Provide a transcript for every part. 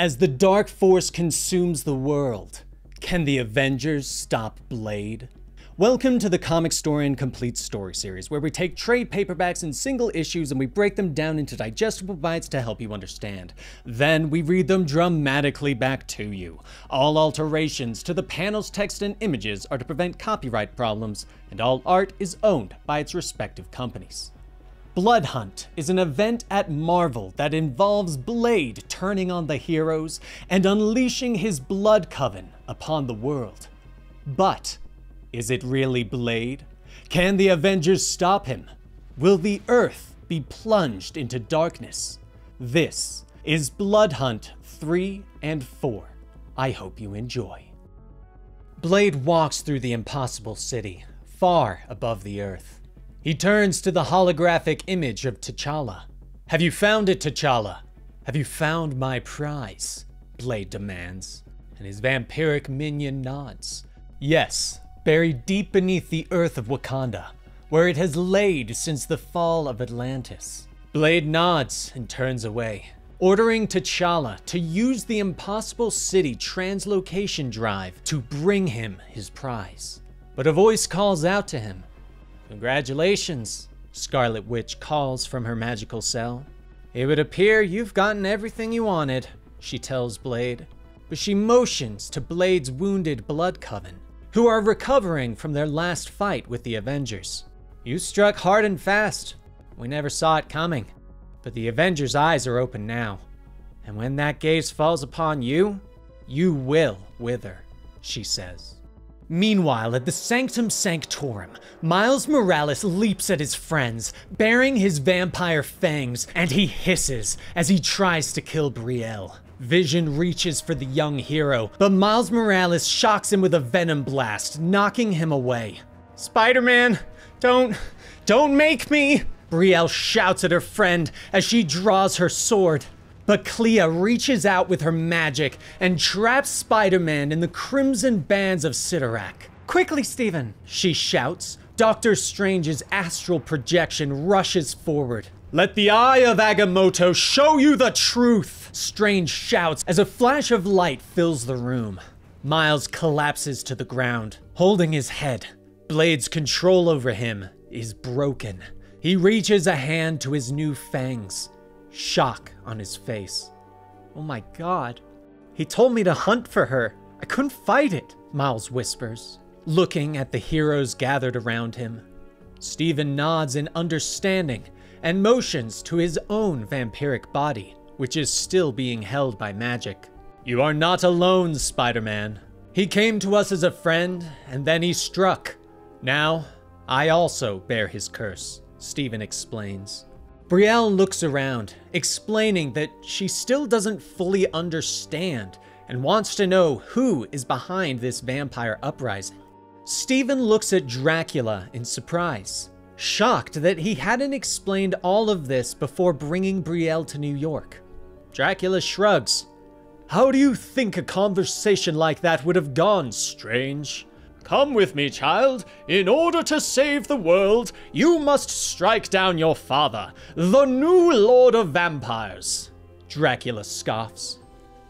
As the dark force consumes the world, can the Avengers stop Blade? Welcome to the Comicstorian Complete Story Series, where we take trade paperbacks and single issues and we break them down into digestible bites to help you understand. Then we read them dramatically back to you. All alterations to the panels, text, and images are to prevent copyright problems, and all art is owned by its respective companies. Blood Hunt is an event at Marvel that involves Blade turning on the heroes and unleashing his Blood Coven upon the world. But is it really Blade? Can the Avengers stop him? Will the Earth be plunged into darkness? This is Blood Hunt 3 and 4. I hope you enjoy. Blade walks through the impossible city, far above the Earth. He turns to the holographic image of T'Challa. "Have you found it, T'Challa? Have you found my prize?" Blade demands, and his vampiric minion nods. "Yes, buried deep beneath the earth of Wakanda, where it has laid since the fall of Atlantis." Blade nods and turns away, ordering T'Challa to use the Impossible City translocation drive to bring him his prize. But a voice calls out to him. "Congratulations," Scarlet Witch calls from her magical cell. "It would appear you've gotten everything you wanted," she tells Blade. But she motions to Blade's wounded Blood Coven, who are recovering from their last fight with the Avengers. "You struck hard and fast. We never saw it coming. But the Avengers' eyes are open now. And when that gaze falls upon you, you will wither," she says. Meanwhile, at the Sanctum Sanctorum, Miles Morales leaps at his friends, bearing his vampire fangs, and he hisses as he tries to kill Brielle. Vision reaches for the young hero, but Miles Morales shocks him with a venom blast, knocking him away. "Spider-Man, don't make me!" Brielle shouts at her friend as she draws her sword. But Clea reaches out with her magic and traps Spider-Man in the crimson bands of Cyttorak. "Quickly, Stephen!" she shouts. Doctor Strange's astral projection rushes forward. "Let the eye of Agamotto show you the truth!" Strange shouts as a flash of light fills the room. Miles collapses to the ground, holding his head. Blade's control over him is broken. He reaches a hand to his new fangs. Shock on his face. "Oh my God. He told me to hunt for her. I couldn't fight it," Miles whispers, looking at the heroes gathered around him. Stephen nods in understanding and motions to his own vampiric body, which is still being held by magic. "You are not alone, Spider-Man. He came to us as a friend, and then he struck. Now, I also bear his curse," Stephen explains. Brielle looks around, explaining that she still doesn't fully understand and wants to know who is behind this vampire uprising. Stephen looks at Dracula in surprise, shocked that he hadn't explained all of this before bringing Brielle to New York. Dracula shrugs. "How do you think a conversation like that would have gone, Strange? Come with me, child. In order to save the world, you must strike down your father, the new Lord of Vampires." Dracula scoffs.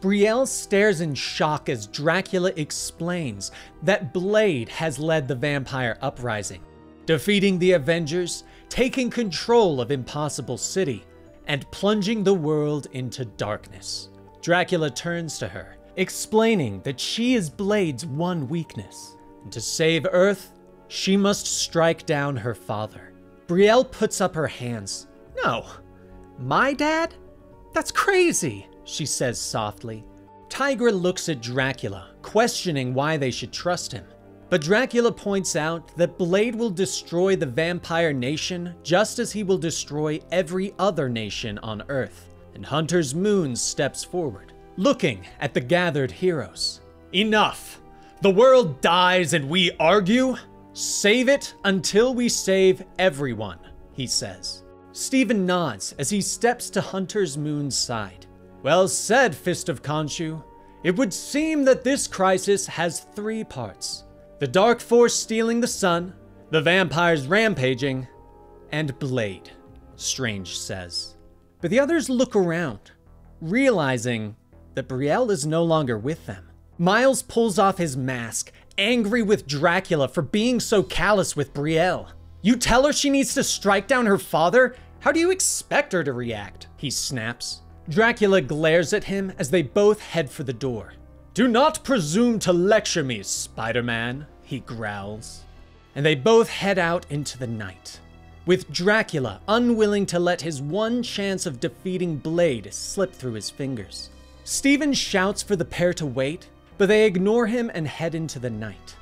Brielle stares in shock as Dracula explains that Blade has led the vampire uprising, defeating the Avengers, taking control of Impossible City, and plunging the world into darkness. Dracula turns to her, explaining that she is Blade's one weakness. And to save Earth, she must strike down her father. Brielle puts up her hands. "No, my dad? That's crazy," she says softly. Tigra looks at Dracula, questioning why they should trust him. But Dracula points out that Blade will destroy the vampire nation just as he will destroy every other nation on Earth. And Hunter's Moon steps forward, looking at the gathered heroes. "Enough! The world dies and we argue? Save it until we save everyone," he says. Stephen nods as he steps to Hunter's Moon's side. "Well said, Fist of Khonshu. It would seem that this crisis has 3 parts. The Dark Force stealing the sun, the vampires rampaging, and Blade," Strange says. But the others look around, realizing that Brielle is no longer with them. Miles pulls off his mask, angry with Dracula for being so callous with Brielle. You tell her she needs to strike down her father? How do you expect her to react? He snaps. Dracula glares at him as they both head for the door. Do not presume to lecture me, Spider-Man, he growls. And they both head out into the night, with Dracula unwilling to let his one chance of defeating Blade slip through his fingers. Steven shouts for the pair to wait, but they ignore him and head into the night.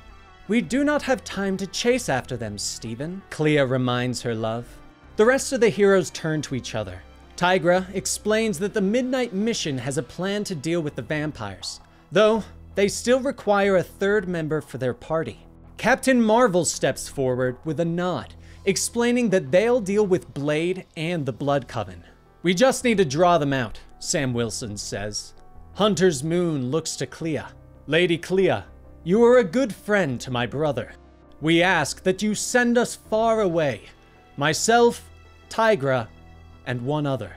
We do not have time to chase after them, Steven, Clea reminds her love. The rest of the heroes turn to each other. Tigra explains that the Midnight Mission has a plan to deal with the vampires, though they still require a third member for their party. Captain Marvel steps forward with a nod, explaining that they'll deal with Blade and the Blood Coven. We just need to draw them out, Sam Wilson says. Hunter's Moon looks to Clea. Lady Clea, you are a good friend to my brother. We ask that you send us far away. Myself, Tigra, and one other,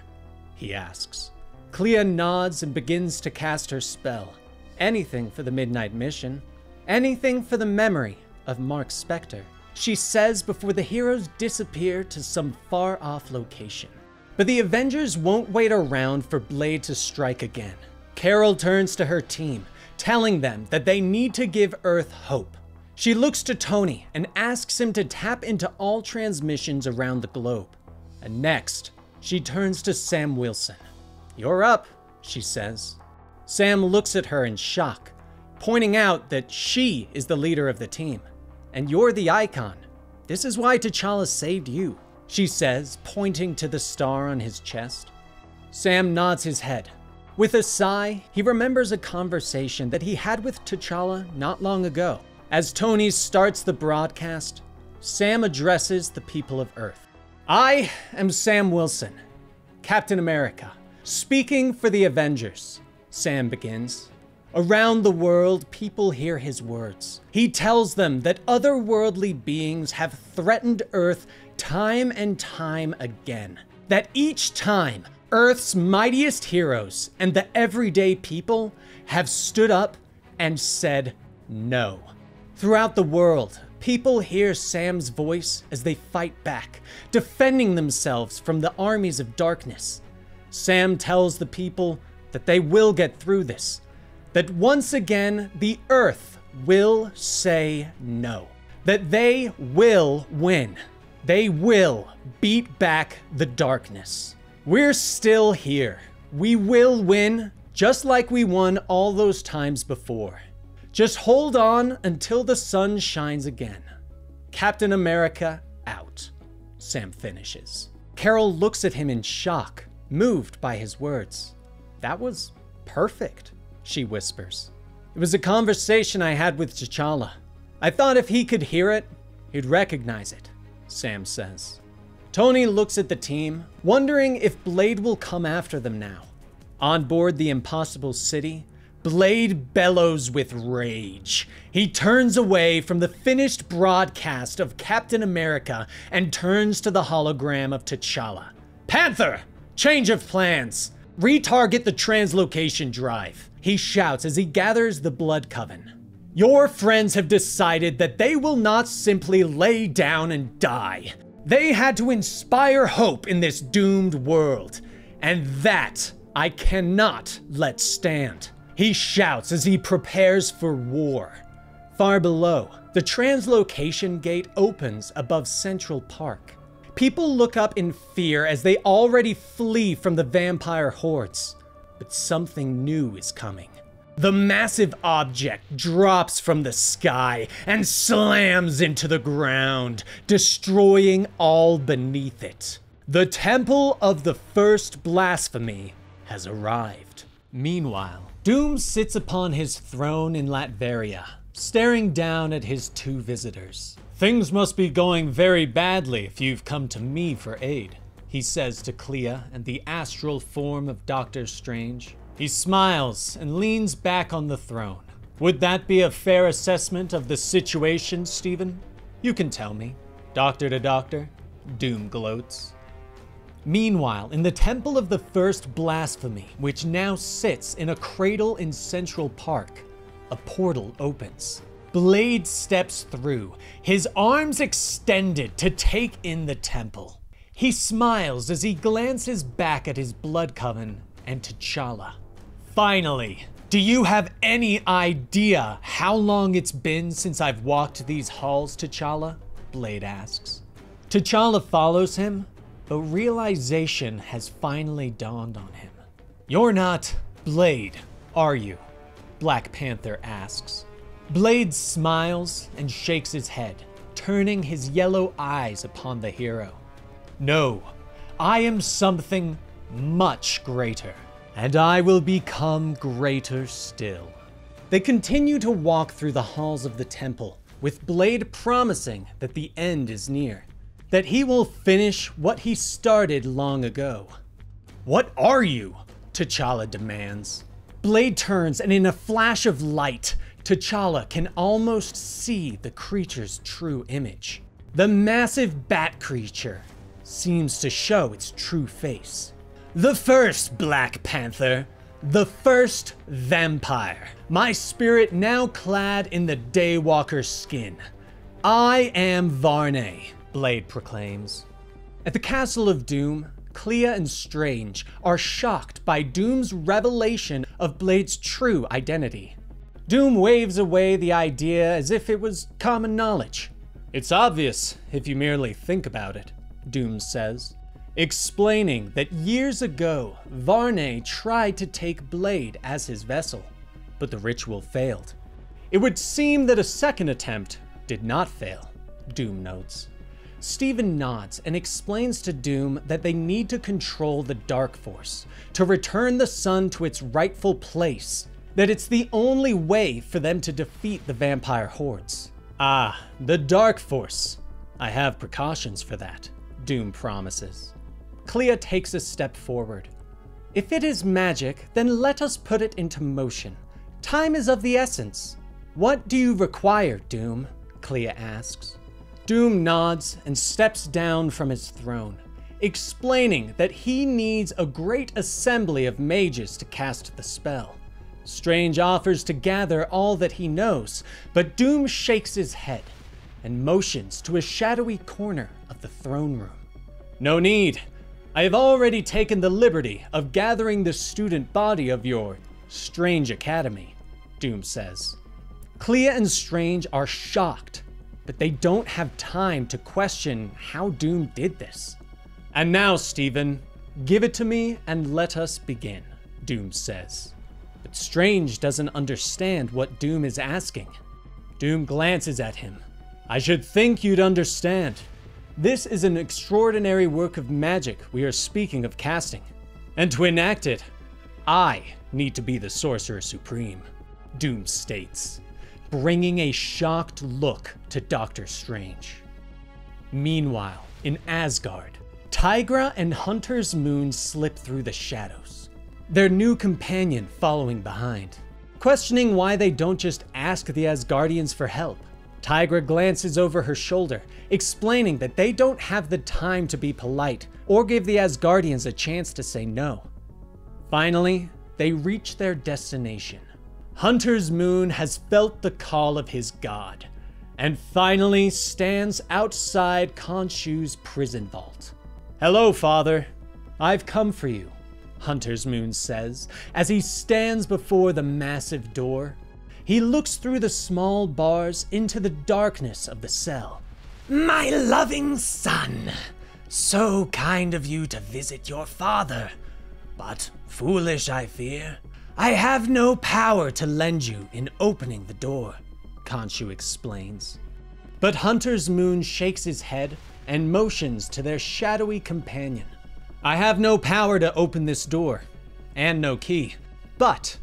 he asks. Clea nods and begins to cast her spell. Anything for the Midnight Mission. Anything for the memory of Mark Spector, she says before the heroes disappear to some far-off location. But the Avengers won't wait around for Blade to strike again. Carol turns to her team, telling them that they need to give Earth hope. She looks to Tony and asks him to tap into all transmissions around the globe. And next, she turns to Sam Wilson. You're up, she says. Sam looks at her in shock, pointing out that she is the leader of the team. And you're the icon. This is why T'Challa saved you, she says, pointing to the star on his chest. Sam nods his head. With a sigh, he remembers a conversation that he had with T'Challa not long ago. As Tony starts the broadcast, Sam addresses the people of Earth. I am Sam Wilson, Captain America, speaking for the Avengers, Sam begins. Around the world, people hear his words. He tells them that otherworldly beings have threatened Earth time and time again. That each time, Earth's mightiest heroes and the everyday people have stood up and said no. Throughout the world, people hear Sam's voice as they fight back, defending themselves from the armies of darkness. Sam tells the people that they will get through this. That once again, the Earth will say no. That they will win. They will beat back the darkness. We're still here. We will win, just like we won all those times before. Just hold on until the sun shines again. Captain America out, Sam finishes. Carol looks at him in shock, moved by his words. That was perfect, she whispers. It was a conversation I had with T'Challa. I thought if he could hear it, he'd recognize it, Sam says. Tony looks at the team, wondering if Blade will come after them now. On board the Impossible City, Blade bellows with rage. He turns away from the finished broadcast of Captain America and turns to the hologram of T'Challa. Panther! Change of plans! Retarget the translocation drive, he shouts as he gathers the Blood Coven. Your friends have decided that they will not simply lay down and die. They had to inspire hope in this doomed world, and that I cannot let stand. He shouts as he prepares for war. Far below, the translocation gate opens above Central Park. People look up in fear as they already flee from the vampire hordes. But something new is coming. The massive object drops from the sky and slams into the ground, destroying all beneath it. The Temple of the First Blasphemy has arrived. Meanwhile, Doom sits upon his throne in Latveria, staring down at his two visitors. Things must be going very badly if you've come to me for aid, he says to Clea and the astral form of Doctor Strange. He smiles and leans back on the throne. Would that be a fair assessment of the situation, Steven? You can tell me. Doctor to doctor, Doom gloats. Meanwhile, in the Temple of the First Blasphemy, which now sits in a cradle in Central Park, a portal opens. Blade steps through, his arms extended to take in the temple. He smiles as he glances back at his Blood Coven and T'Challa. Finally, do you have any idea how long it's been since I've walked these halls, T'Challa? Blade asks. T'Challa follows him, but realization has finally dawned on him. You're not Blade, are you? Black Panther asks. Blade smiles and shakes his head, turning his yellow eyes upon the hero. No, I am something much greater, and I will become greater still. They continue to walk through the halls of the temple, with Blade promising that the end is near, that he will finish what he started long ago. What are you? T'Challa demands. Blade turns, and in a flash of light, T'Challa can almost see the creature's true image. The massive bat creature seems to show its true face. The first Black Panther, the first vampire, my spirit now clad in the Daywalker's skin. I am Varney, Blade proclaims. At the Castle of Doom, Clea and Strange are shocked by Doom's revelation of Blade's true identity. Doom waves away the idea as if it was common knowledge. It's obvious if you merely think about it, Doom says, explaining that years ago, Varney tried to take Blade as his vessel, but the ritual failed. It would seem that a second attempt did not fail, Doom notes. Steven nods and explains to Doom that they need to control the Dark Force, to return the sun to its rightful place, that it's the only way for them to defeat the vampire hordes. Ah, the Dark Force. I have precautions for that, Doom promises. Clea takes a step forward. If it is magic, then let us put it into motion. Time is of the essence. What do you require, Doom? Clea asks. Doom nods and steps down from his throne, explaining that he needs a great assembly of mages to cast the spell. Strange offers to gather all that he knows, but Doom shakes his head and motions to a shadowy corner of the throne room. No need. I have already taken the liberty of gathering the student body of your Strange Academy, Doom says. Clea and Strange are shocked, but they don't have time to question how Doom did this. And now, Steven, give it to me and let us begin, Doom says. But Strange doesn't understand what Doom is asking. Doom glances at him. I should think you'd understand. This is an extraordinary work of magic we are speaking of casting. And to enact it, I need to be the Sorcerer Supreme, Doom states, bringing a shocked look to Doctor Strange. Meanwhile, in Asgard, Tigra and Hunter's Moon slip through the shadows, their new companion following behind. Questioning why they don't just ask the Asgardians for help, Tigra glances over her shoulder, explaining that they don't have the time to be polite or give the Asgardians a chance to say no. Finally, they reach their destination. Hunter's Moon has felt the call of his god, and finally stands outside Khonshu's prison vault. Hello, Father. I've come for you, Hunter's Moon says, as he stands before the massive door. He looks through the small bars into the darkness of the cell. My loving son, so kind of you to visit your father, but foolish, I fear. I have no power to lend you in opening the door, Khonshu explains. But Hunter's Moon shakes his head and motions to their shadowy companion. I have no power to open this door, and no key, but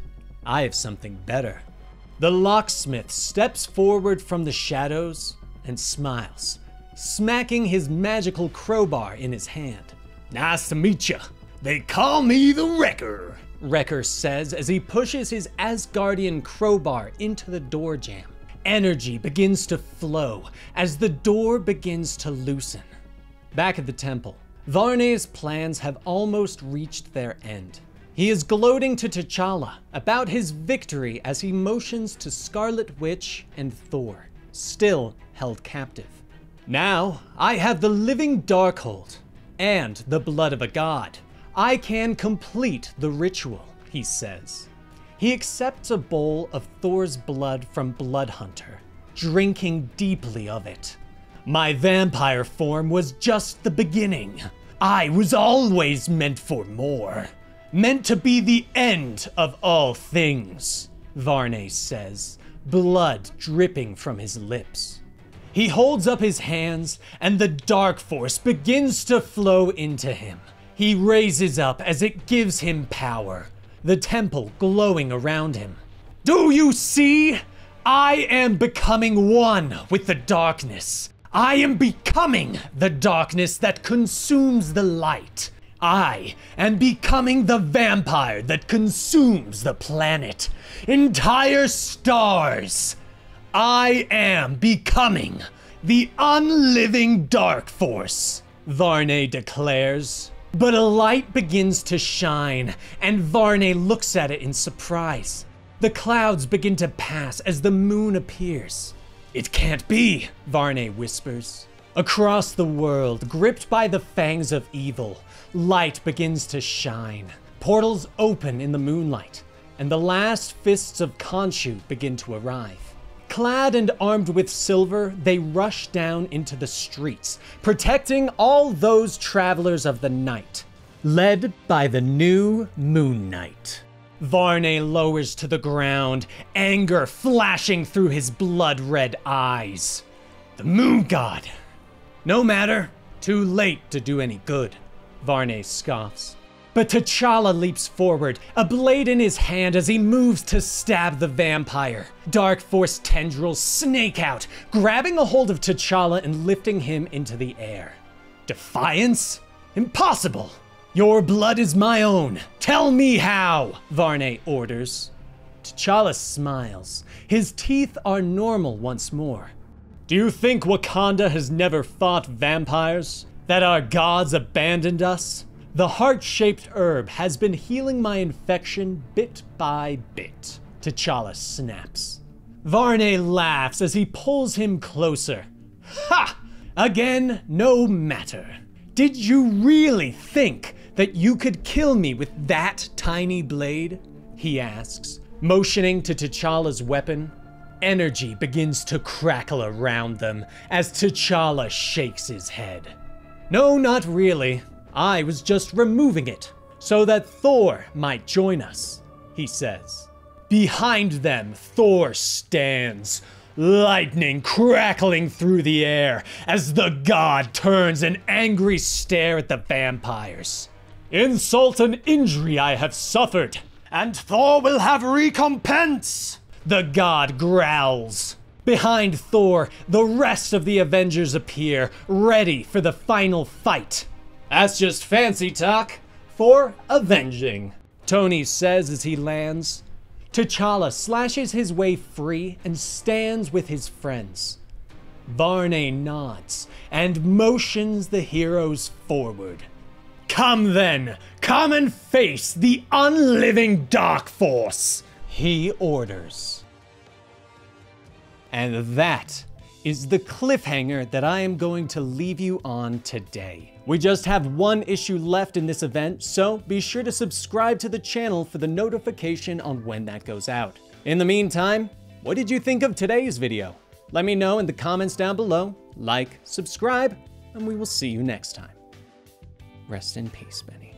I have something better. The locksmith steps forward from the shadows and smiles, smacking his magical crowbar in his hand. Nice to meet ya. They call me the Wrecker, Wrecker says as he pushes his Asgardian crowbar into the door jamb. Energy begins to flow as the door begins to loosen. Back at the temple, Varney's plans have almost reached their end. He is gloating to T'Challa about his victory as he motions to Scarlet Witch and Thor, still held captive. Now, I have the living Darkhold and the blood of a god. I can complete the ritual, he says. He accepts a bowl of Thor's blood from Bloodhunter, drinking deeply of it. My vampire form was just the beginning. I was always meant for more. Meant to be the end of all things, Varney says, blood dripping from his lips. He holds up his hands, and the dark force begins to flow into him. He raises up as it gives him power, the temple glowing around him. Do you see? I am becoming one with the darkness. I am becoming the darkness that consumes the light. I am becoming the vampire that consumes the planet. Entire stars. I am becoming the unliving dark force, Varney declares. But a light begins to shine, and Varney looks at it in surprise. The clouds begin to pass as the moon appears. It can't be, Varney whispers. Across the world, gripped by the fangs of evil, light begins to shine. Portals open in the moonlight, and the last fists of Khonshu begin to arrive. Clad and armed with silver, they rush down into the streets, protecting all those travelers of the night, led by the new Moon Knight. Varney lowers to the ground, anger flashing through his blood-red eyes. The Moon God. No matter, too late to do any good, Varney scoffs. But T'Challa leaps forward, a blade in his hand as he moves to stab the vampire. Dark Force tendrils snake out, grabbing a hold of T'Challa and lifting him into the air. Defiance? Impossible! Your blood is my own. Tell me how, Varney orders. T'Challa smiles. His teeth are normal once more. Do you think Wakanda has never fought vampires? That our gods abandoned us? The heart-shaped herb has been healing my infection bit by bit, T'Challa snaps. Varney laughs as he pulls him closer. Ha! Again, no matter. Did you really think that you could kill me with that tiny blade? He asks, motioning to T'Challa's weapon. Energy begins to crackle around them as T'Challa shakes his head. No, not really. I was just removing it so that Thor might join us, he says. Behind them, Thor stands, lightning crackling through the air as the god turns an angry stare at the vampires. Insult and injury I have suffered, and Thor will have recompense, the god growls. Behind Thor, the rest of the Avengers appear, ready for the final fight. That's just fancy talk for avenging, Tony says as he lands. T'Challa slashes his way free and stands with his friends. Varney nods and motions the heroes forward. Come then, come and face the unliving Dark Force, he orders. And that is the cliffhanger that I am going to leave you on today. We just have one issue left in this event, so be sure to subscribe to the channel for the notification on when that goes out. In the meantime, what did you think of today's video? Let me know in the comments down below, like, subscribe, and we will see you next time. Rest in peace, Benny.